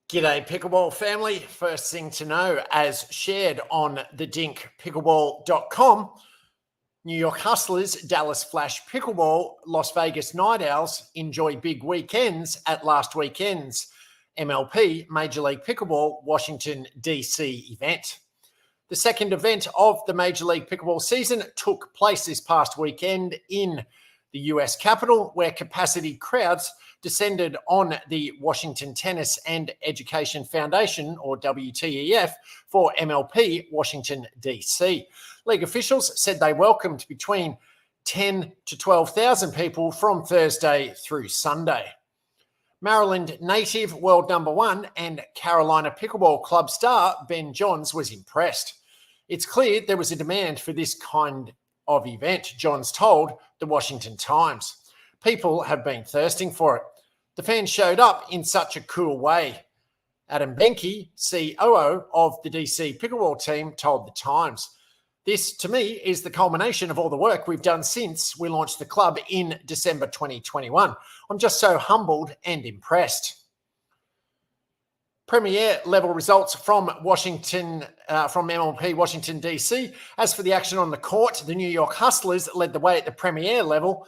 G'day Pickleball family. First thing to know, as shared on the dinkpickleball.com, New York Hustlers, Dallas Flash Pickleball, Las Vegas Night Owls enjoy big weekends at last weekend's MLP, Major League Pickleball, Washington, D.C. event. The second event of the Major League Pickleball season took place this past weekend in the US Capitol, where capacity crowds descended on the Washington Tennis and Education Foundation, or WTEF, for MLP Washington, D.C. League officials said they welcomed between 10 to 12,000 people from Thursday through Sunday. Maryland native world number one and Carolina Pickleball Club star Ben Johns was impressed. It's clear there was a demand for this kind of event, Johns told the Washington Times. People have been thirsting for it. The fans showed up in such a cool way. Adam Benke, COO of the DC Pickleball team, told the Times. This, to me, is the culmination of all the work we've done since we launched the club in December 2021. I'm just so humbled and impressed. Premier level results from Washington, from MLP Washington, D.C. As for the action on the court, the New York Hustlers led the way at the Premier level,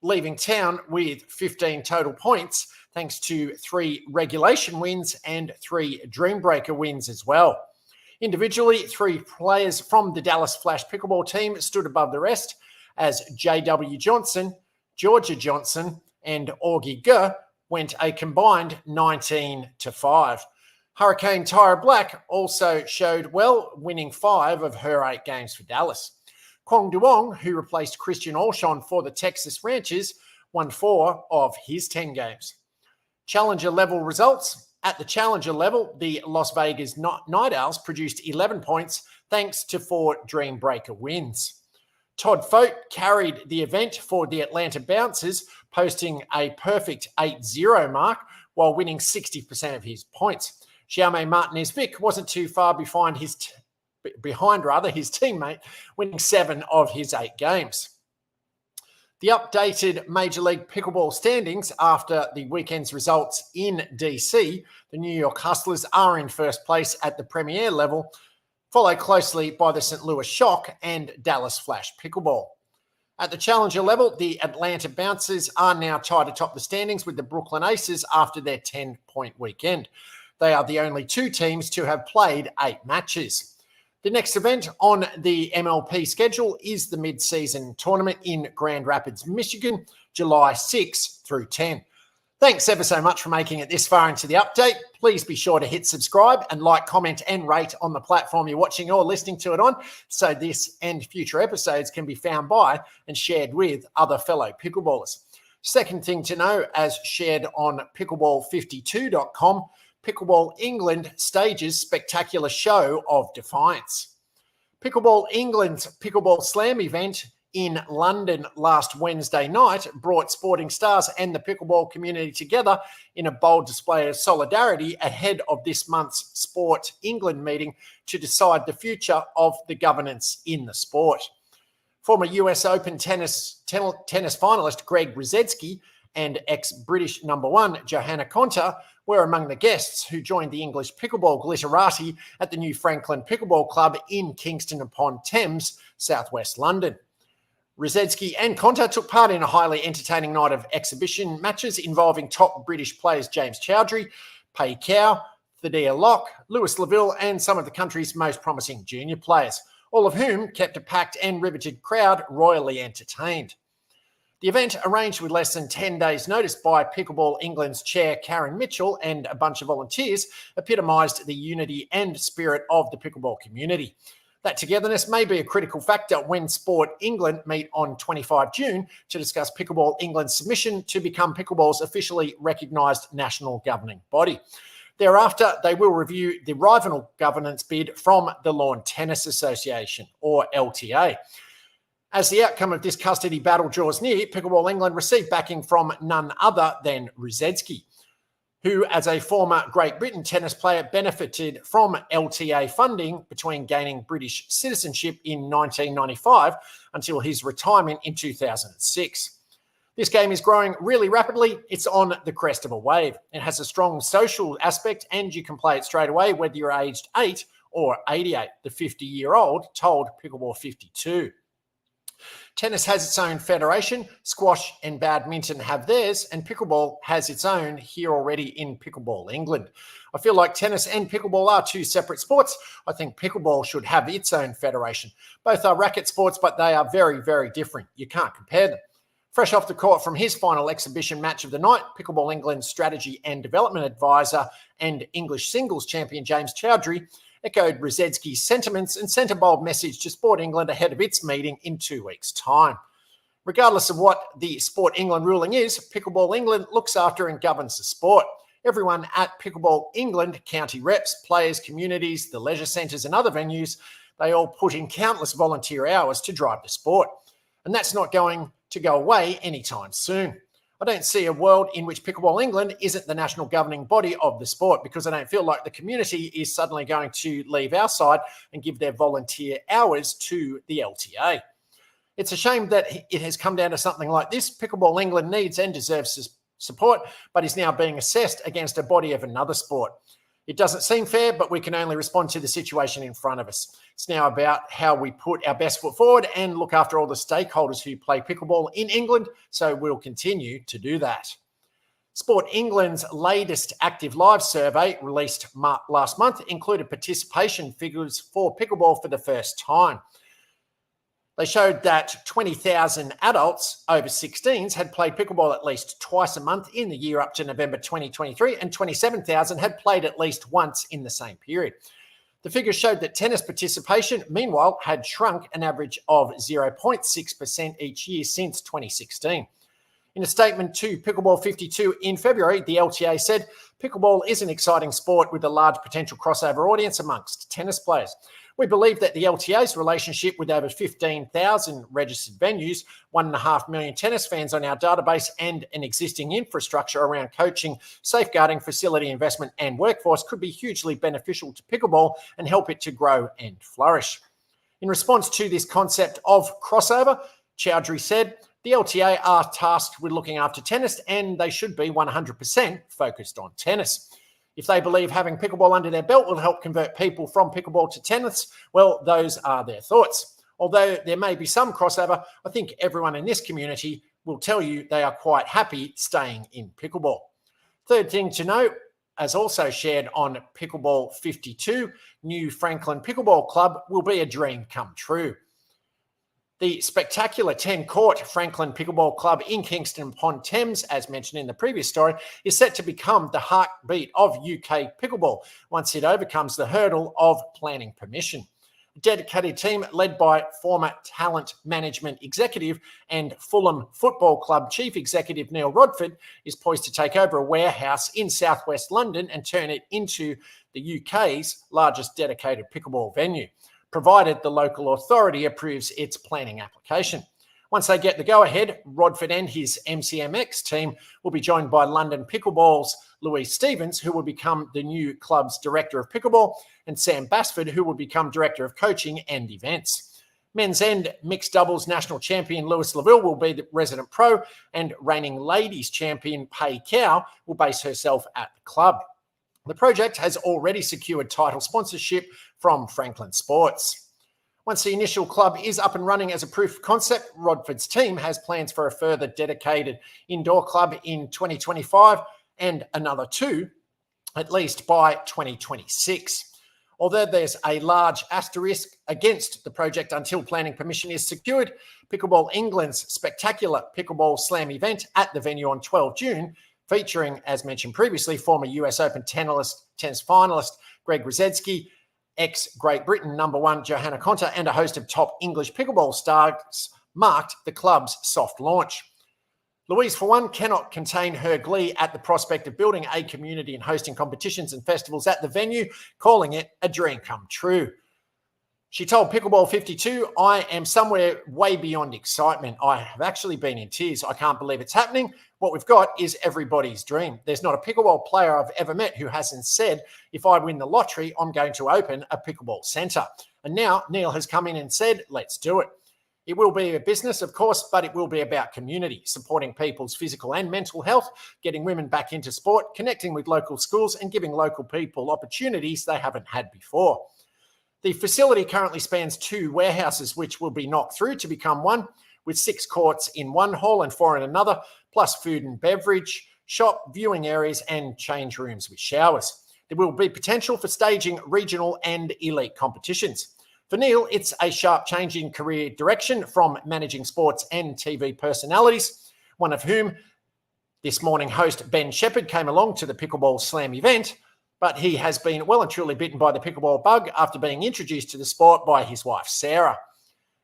leaving town with 15 total points, thanks to 3 regulation wins and 3 Dreambreaker wins as well. Individually, 3 players from the Dallas Flash Pickleball team stood above the rest, as J.W. Johnson, Georgia Johnson, and Augie Gur went a combined 19-5. Hurricane Tyra Black also showed well, winning 5 of her 8 games for Dallas. Kwong Duong, who replaced Christian Olshon for the Texas Ranchers, won 4 of his 10 games. Challenger level results. At the Challenger level, the Las Vegas Night Owls produced 11 points thanks to 4 Dreambreaker wins. Todd Fote carried the event for the Atlanta Bouncers, posting a perfect 8-0 mark while winning 60% of his points. Jaume Martinez-Vic wasn't too far behind his teammate, winning 7 of his 8 games. The updated Major League Pickleball standings after the weekend's results in DC, the New York Hustlers are in first place at the Premier level, followed closely by the St. Louis Shock and Dallas Flash Pickleball. At the Challenger level, the Atlanta Bouncers are now tied atop the standings with the Brooklyn Aces after their 10-point weekend. They are the only 2 teams to have played 8 matches. The next event on the MLP schedule is the mid-season tournament in Grand Rapids, Michigan, July 6 through 10. Thanks ever so much for making it this far into the update. Please be sure to hit subscribe and like, comment, and rate on the platform you're watching or listening to it on, so this and future episodes can be found by and shared with other fellow pickleballers. Second thing to know, as shared on pickleball52.com, Pickleball England stages spectacular show of defiance. Pickleball England's Pickleball Slam event in London last Wednesday night brought sporting stars and the pickleball community together in a bold display of solidarity ahead of this month's Sport England meeting to decide the future of the governance in the sport. Former US Open tennis finalist Greg Rusedski and ex-British number 1 Johanna Konta were among the guests who joined the English pickleball glitterati at the new Franklin Pickleball Club in Kingston upon Thames, southwest London. Rusedski and Konta took part in a highly entertaining night of exhibition matches involving top British players James Chowdhury, Pei Kao, Thaddeus Locke, Lewis Laville, and some of the country's most promising junior players, all of whom kept a packed and riveted crowd royally entertained. The event, arranged with less than 10 days' notice by Pickleball England's chair Karen Mitchell and a bunch of volunteers, epitomised the unity and spirit of the pickleball community. That togetherness may be a critical factor when Sport England meet on 25 June to discuss Pickleball England's submission to become pickleball's officially recognised national governing body. Thereafter, they will review the rival governance bid from the Lawn Tennis Association, or LTA. As the outcome of this custody battle draws near, Pickleball England received backing from none other than Rusedski, who, as a former Great Britain tennis player, benefited from LTA funding between gaining British citizenship in 1995 until his retirement in 2006. This game is growing really rapidly. It's on the crest of a wave. It has a strong social aspect, and you can play it straight away whether you're aged 8 or 88, the 50-year-old told Pickleball 52. Tennis has its own federation, squash and badminton have theirs, and pickleball has its own here already in Pickleball England. I feel like tennis and pickleball are two separate sports. I think pickleball should have its own federation. Both are racket sports, but they are very, very different. You can't compare them. Fresh off the court from his final exhibition match of the night, Pickleball England's strategy and development advisor and English singles champion James Chowdhury echoed Rosetsky's sentiments and sent a bold message to Sport England ahead of its meeting in 2 weeks' time. Regardless of what the Sport England ruling is, Pickleball England looks after and governs the sport. Everyone at Pickleball England, county reps, players, communities, the leisure centres and other venues, they all put in countless volunteer hours to drive the sport. And that's not going to go away anytime soon. I don't see a world in which Pickleball England isn't the national governing body of the sport, because I don't feel like the community is suddenly going to leave our side and give their volunteer hours to the LTA. It's a shame that it has come down to something like this. Pickleball England needs and deserves support, but is now being assessed against a body of another sport. It doesn't seem fair, but we can only respond to the situation in front of us. It's now about how we put our best foot forward and look after all the stakeholders who play pickleball in England, so we'll continue to do that. Sport England's latest active live survey, released last month, included participation figures for pickleball for the first time. They showed that 20,000 adults over 16s had played pickleball at least twice a month in the year up to November 2023, and 27,000 had played at least once in the same period. The figures showed that tennis participation, meanwhile, had shrunk an average of 0.6% each year since 2016. In a statement to Pickleball 52 in February, the LTA said, "Pickleball is an exciting sport with a large potential crossover audience amongst tennis players. We believe that the LTA's relationship with over 15,000 registered venues, 1.5 million tennis fans on our database, and an existing infrastructure around coaching, safeguarding, facility investment, and workforce could be hugely beneficial to pickleball and help it to grow and flourish." In response to this concept of crossover, Chowdhury said, "The LTA are tasked with looking after tennis, and they should be 100% focused on tennis. If they believe having pickleball under their belt will help convert people from pickleball to tennis, well, those are their thoughts. Although there may be some crossover, I think everyone in this community will tell you they are quite happy staying in pickleball." Third thing to note, as also shared on Pickleball 52, new Franklin Pickleball Club will be a dream come true. The spectacular 10-court Franklin Pickleball Club in Kingston upon Thames, as mentioned in the previous story, is set to become the heartbeat of UK pickleball once it overcomes the hurdle of planning permission. A dedicated team led by former talent management executive and Fulham Football Club chief executive Neil Rodford is poised to take over a warehouse in southwest London and turn it into the UK's largest dedicated pickleball venue, provided the local authority approves its planning application. Once they get the go-ahead, Rodford and his MCMX team will be joined by London Pickleball's Louise Stevens, who will become the new club's Director of Pickleball, and Sam Basford, who will become Director of Coaching and Events. Men's and mixed doubles national champion Lewis Laville will be the resident pro, and reigning ladies champion Pei Cow will base herself at the club. The project has already secured title sponsorship from Franklin Sports. Once the initial club is up and running as a proof of concept, Rodford's team has plans for a further dedicated indoor club in 2025 and another 2, at least by 2026. Although there's a large asterisk against the project until planning permission is secured, Pickleball England's spectacular Pickleball Slam event at the venue on 12 June, featuring, as mentioned previously, former US Open tennis finalist Greg Rosetsky, ex-Great Britain #1 Johanna Konta, and a host of top English pickleball stars marked the club's soft launch. Louise, for one, cannot contain her glee at the prospect of building a community and hosting competitions and festivals at the venue, calling it a dream come true. She told Pickleball 52, "I am somewhere way beyond excitement. I have actually been in tears. I can't believe it's happening. What we've got is everybody's dream. There's not a pickleball player I've ever met who hasn't said, if I win the lottery, I'm going to open a pickleball centre. And now Neil has come in and said, let's do it. It will be a business, of course, but it will be about community, supporting people's physical and mental health, getting women back into sport, connecting with local schools, and giving local people opportunities they haven't had before. The facility currently spans 2 warehouses, which will be knocked through to become one, with 6 courts in one hall and 4 in another, plus food and beverage, shop, viewing areas, and change rooms with showers. There will be potential for staging regional and elite competitions. For Neil, it's a sharp change in career direction from managing sports and TV personalities, one of whom this morning host Ben Shepherd came along to the Pickleball Slam event, but he has been well and truly bitten by the pickleball bug after being introduced to the sport by his wife, Sarah.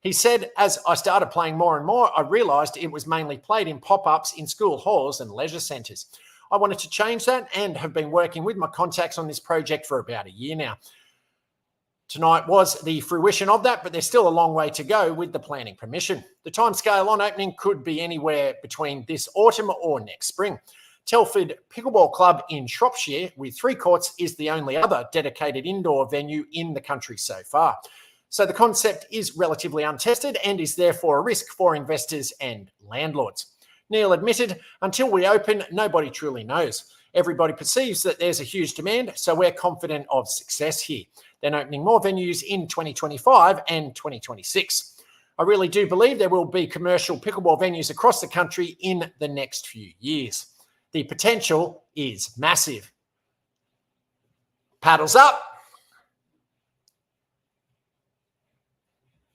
He said, as I started playing more and more, I realised it was mainly played in pop-ups in school halls and leisure centres. I wanted to change that and have been working with my contacts on this project for about a year now. Tonight was the fruition of that, but there's still a long way to go with the planning permission. The timescale on opening could be anywhere between this autumn or next spring. Telford Pickleball Club in Shropshire, with 3 courts, is the only other dedicated indoor venue in the country so far. So the concept is relatively untested and is therefore a risk for investors and landlords. Neil admitted, until we open, nobody truly knows. Everybody perceives that there's a huge demand, so we're confident of success here. Then opening more venues in 2025 and 2026. I really do believe there will be commercial pickleball venues across the country in the next few years. The potential is massive. Paddles up.